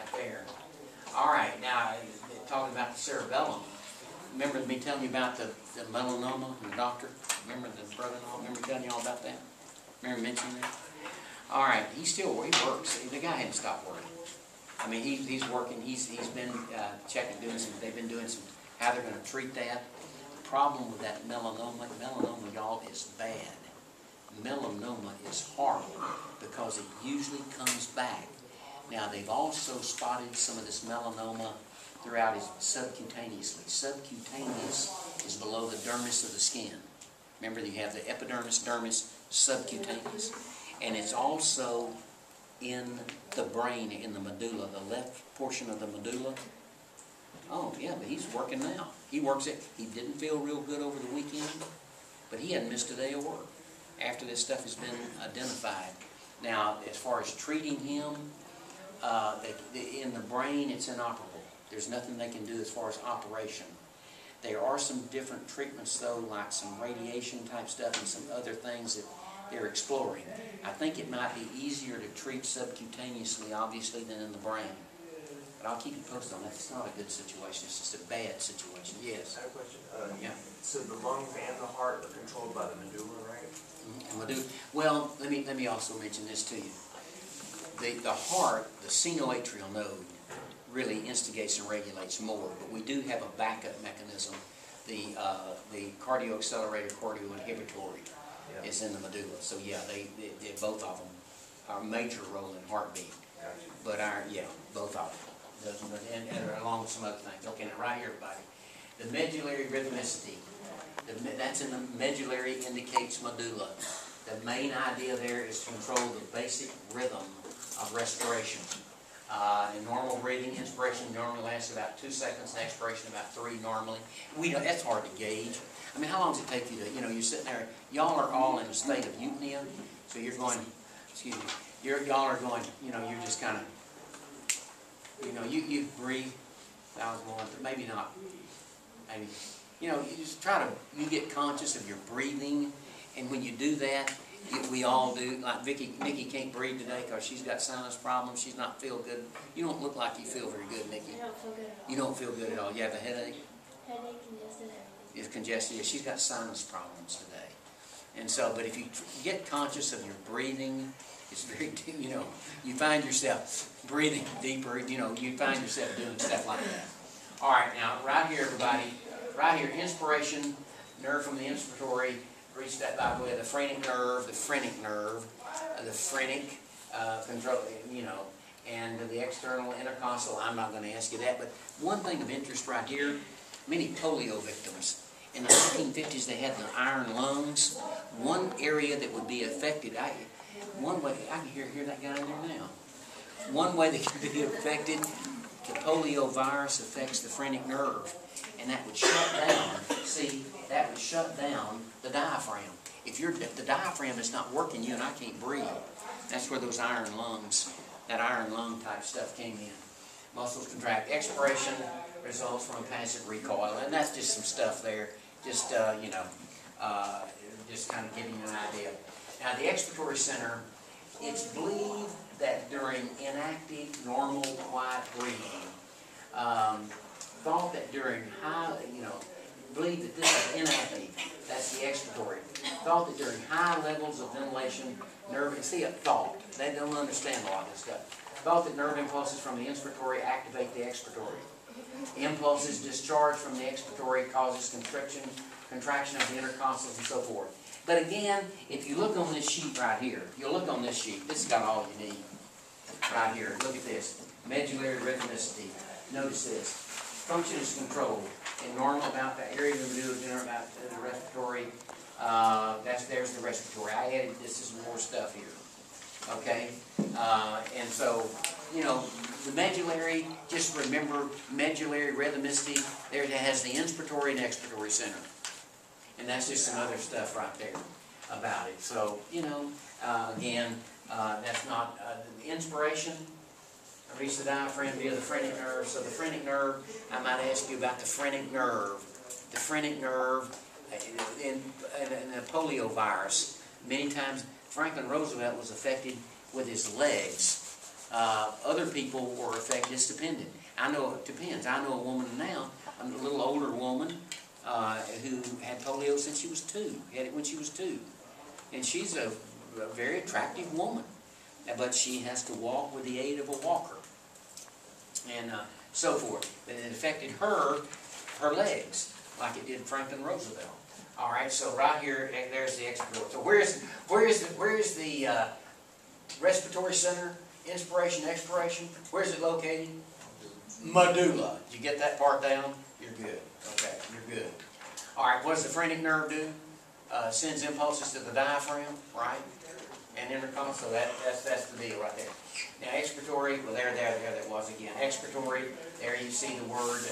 right there. All right, now talking about the cerebellum. Remember me telling you about the melanoma and the doctor? Remember the brother-in-law? Remember telling you all about that? Remember mentioning that? All right, he works. The guy hadn't stopped working. I mean, he's working. He's been checking, they've been doing some, how they're going to treat that. The problem with that melanoma, y'all, is bad. Melanoma is horrible because it usually comes back. Now, they've also spotted some of this melanoma throughout his subcutaneously. Subcutaneous is below the dermis of the skin. Remember, you have the epidermis, dermis, subcutaneous. And it's also in the brain, in the medulla, the left portion of the medulla. Oh, yeah, but he's working now. He works it. He didn't feel real good over the weekend, but he hadn't missed a day of work after this stuff has been identified. Now, as far as treating him, in the brain, it's inoperable. There's nothing they can do as far as operation. There are some different treatments, though, like some radiation type stuff and some other things that they're exploring. I think it might be easier to treat subcutaneously, obviously, than in the brain. But I'll keep you posted on that. It's not a good situation. It's just a bad situation. Yes? I have a question. Yeah. So the lungs and the heart are controlled by the medulla, right? Mm-hmm. Well, let me also mention this to you. The heart, the sinoatrial node, really instigates and regulates more, but we do have a backup mechanism. The cardio-accelerated cardio-inhibitory is in the medulla. So yeah, they both of them are a major role in heartbeat. Gotcha. But both of them. And along with some other things. Okay, now right here, everybody. The medullary rhythmicity. That's in the medullary, indicates medulla. The main idea there is to control the basic rhythm of respiration. In normal breathing, inspiration normally lasts about 2 seconds, and expiration about 3 normally. That's hard to gauge. I mean, how long does it take you to, you're sitting there, y'all are all in a state of eupnea, so you're going, excuse me, y'all are going, you're just kind of, you breathe 1,000 more, maybe not, maybe, you just try to, you get conscious of your breathing, and when you do that, we all do. Like Nikki can't breathe today because she's got sinus problems. She's not feel good. You don't look like you feel very good, Nikki. I don't feel good at all. You don't feel good at all. You have a headache? Headache, congested, everything. It's congested. Yeah, she's got sinus problems today. And so, but if you get conscious of your breathing, it's very, you find yourself breathing deeper. You find yourself doing stuff like that. All right, now right here, everybody. Right here, inspiration, nerve from the inspiratory. Reach that by way of the phrenic nerve, the phrenic control, and the external intercostal. I'm not going to ask you that, but one thing of interest right here, many polio victims. In the 1950s, they had the iron lungs. One area that would be affected, one way, I can hear that guy in there now. One way that could be affected, the polio virus affects the phrenic nerve. And that would shut down, that would shut down the diaphragm. If the diaphragm is not working, you and I can't breathe. That's where those iron lungs, that iron lung type stuff came in. Muscles contract. Expiration results from a passive recoil. And that's just some stuff there. Just, just kind of giving you an idea. Now, the expiratory center, it's believed that during inactive, normal, quiet breathing, thought that during high, believe that this is inactive, that's the expiratory. Thought that during high levels of ventilation, see a thought, they don't understand a lot of this stuff. Thought that nerve impulses from the inspiratory activate the expiratory. Impulses discharged from the expiratory causes contraction of the intercostals and so forth. But again, if you look on this sheet right here, this has got all you need. Right here, look at this. Medullary rhythmicity. Notice this. Function is controlled. In normal, about the area of the medulla, general about the respiratory. There's the respiratory. I added this is more stuff here. Okay? And so, the medullary, just remember medullary rhythmicity, there it has the inspiratory and expiratory center. And that's just some other stuff right there about it. So, again, that's not the inspiration. Reach the diaphragm via the phrenic nerve. So the phrenic nerve, I might ask you about the phrenic nerve. The phrenic nerve in the polio virus, many times Franklin Roosevelt was affected with his legs. Other people were affected, it's dependent. I know it depends. I know a woman now, a little older woman, who had polio since she was 2, had it when she was 2. And she's a very attractive woman, but she has to walk with the aid of a walker. And so forth. And it affected her legs, like it did Franklin Roosevelt. All right, so right here, there's the expiratory. So where is the respiratory center, inspiration, expiration? Where's it located? Medulla. Did you get that part down? You're good. Okay, you're good. All right, what does the phrenic nerve do? Sends impulses to the diaphragm, right? And intercostal. So that's the deal right there. Now expiratory. Well, there that was again. Expiratory. There you see the word.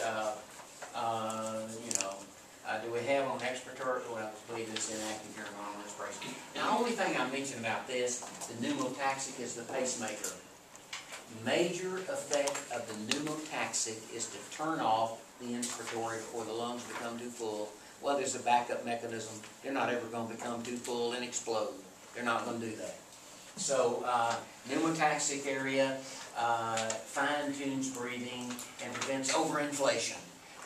Do we have on expiratory? Well, I believe it's inactive here on respiration. Now, the only thing I mentioned about this, the pneumotaxic, is the pacemaker. Major effect of the pneumotaxic is to turn off the inspiratory before the lungs become too full. Well, there's a backup mechanism. They're not ever going to become too full and explode. They're not going to do that. So, pneumotaxic area fine-tunes breathing and prevents overinflation.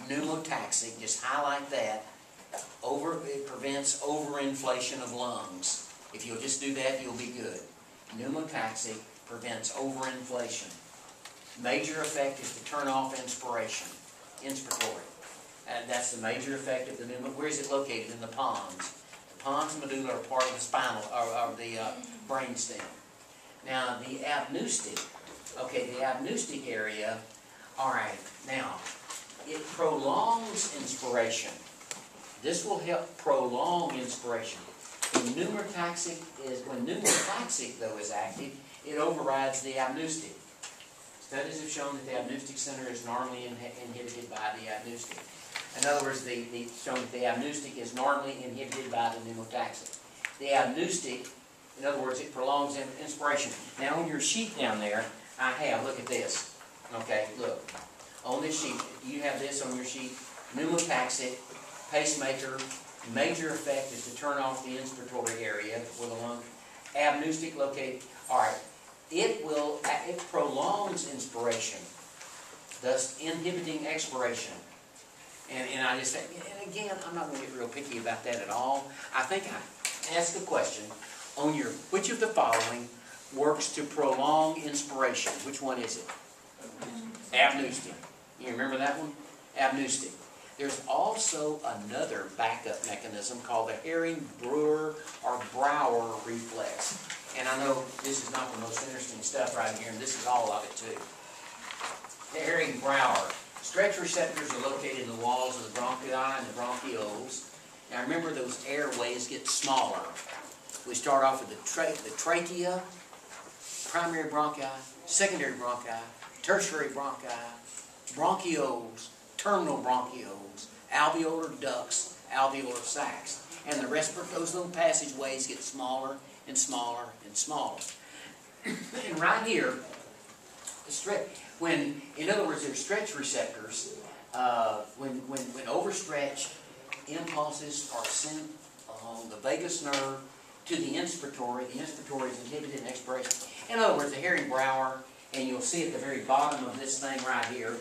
Pneumotaxic, just highlight that. It prevents overinflation of lungs. If you'll just do that, you'll be good. Pneumotaxic prevents overinflation. Major effect is to turn off inspiratory. And that's the major effect of the pneumo. Where is it located? In the pons. The pons and medulla are part of the spinal, or the brain stem. Now, the apneustic. Okay, the apneustic area. All right. Now, it prolongs inspiration. This will help prolong inspiration. When pneumotaxic though is active, it overrides the apneustic. Studies have shown that the apneustic center is normally inhibited by the apneustic. In other words, shown that the apneustic is normally inhibited by the pneumotaxic. The apneustic, in other words, it prolongs inspiration. Now on your sheet down there, I have, look at this. Okay, look. On this sheet, you have this on your sheet, pneumotaxic, pacemaker, major effect is to turn off the inspiratory area with a lung. Apneustic located, all right. It prolongs inspiration, thus inhibiting expiration. And I just say, and again, I'm not going to get real picky about that at all. I think I asked a question on your, which of the following works to prolong inspiration? Which one is it? Apneustic. You remember that one? Apneustic. There's also another backup mechanism called the Herring-Brewer or Brower reflex. And I know this is not the most interesting stuff right here, and this is all of it too. The Herring-Brower. Stretch receptors are located in the walls of the bronchi and the bronchioles. Now remember, those airways get smaller. We start off with the trachea, primary bronchi, secondary bronchi, tertiary bronchi, bronchioles, terminal bronchioles, alveolar ducts, alveolar sacs. And the rest of those little passageways get smaller and smaller and smaller. And right here, in other words, there's stretch receptors. When overstretched, impulses are sent along the vagus nerve to the inspiratory. The inspiratory is inhibited in expiration. In other words, the Herring-Brower, and you'll see at the very bottom of this thing right here,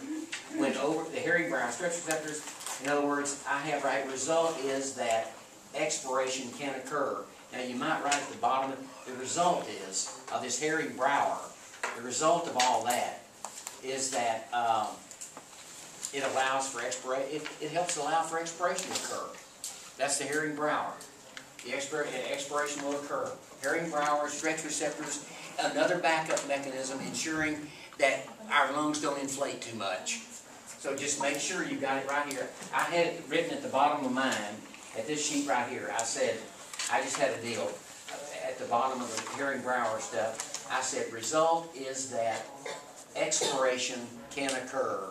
when over the Herring-Brower stretch receptors, in other words, I have right, result is that expiration can occur. Now you might write at the bottom, the result is, of this Herring-Brower, the result of all that is that it allows for expiration, it helps allow for expiration to occur. That's the Herring-Brower. The expiration will occur. Herring-Brower, stretch receptors, another backup mechanism ensuring that our lungs don't inflate too much. So just make sure you got it right here. I had it written at the bottom of mine, at this sheet right here. I said, I just had a deal. At the bottom of the Herring-Brower stuff, I said, result is that expiration can occur.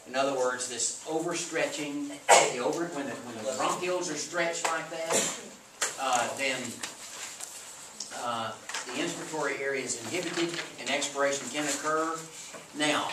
In other words, this overstretching, when the bronchioles are stretched like that, then the inspiratory area is inhibited and expiration can occur. Now,